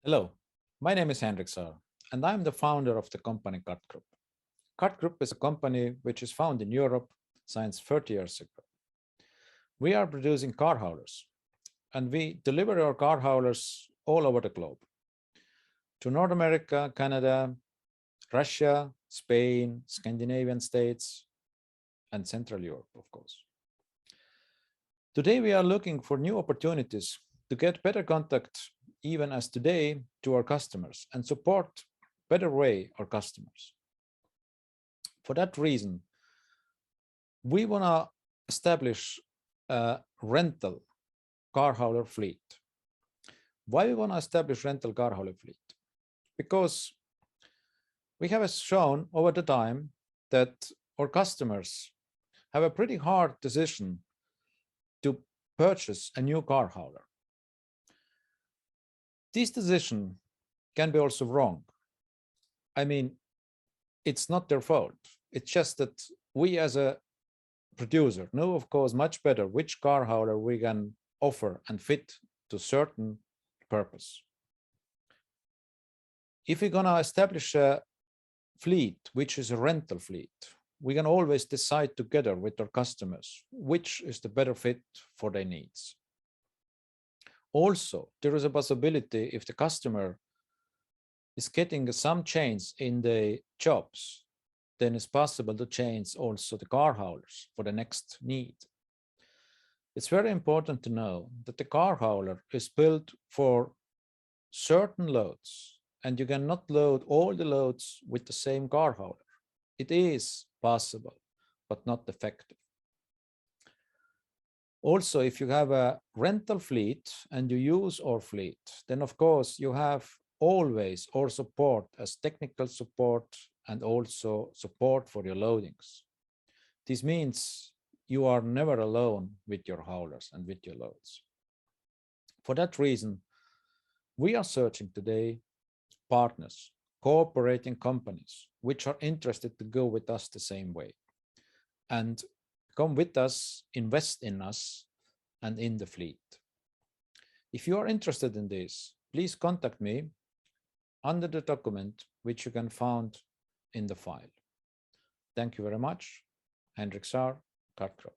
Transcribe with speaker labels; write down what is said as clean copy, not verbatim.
Speaker 1: Hello, my name is Henrik Saar, and I'm the founder of the company KART Group. KART Group is a company which is found in Europe since 30 years ago. We are producing car haulers, and we deliver our car haulers all over the globe. To North America, Canada, Russia, Spain, Scandinavian states, and Central Europe, of course. Today we are looking for new opportunities to get better contact even as today to our customers and support better way our customers. For that reason, we want to establish a rental car hauler fleet. Why we want to establish rental car hauler fleet? Because we have shown over the time that our customers have a pretty hard decision to purchase a new car hauler. This decision can be also wrong. I mean, it's not their fault. It's just that we as a producer know, of course, much better which car hauler we can offer and fit to certain purpose. If we're gonna establish a fleet, which is a rental fleet, we can always decide together with our customers which is the better fit for their needs. Also, there is a possibility if the customer is getting some change in the jobs, then it's possible to change also the car haulers for the next need. It's very important to know that the car hauler is built for certain loads, and you cannot load all the loads with the same car hauler. It is possible, but not effective. Also, if you have a rental fleet and you use our fleet, then of course you have always our support as technical support and also support for your loadings. This means you are never alone with your haulers and with your loads. For that reason, we are searching today partners, cooperating companies, which are interested to go with us the same way and come with us, invest in us and in the fleet. If you are interested in this, please contact me under the document which you can find in the file. Thank you very much. Henrik Saar, KART Group.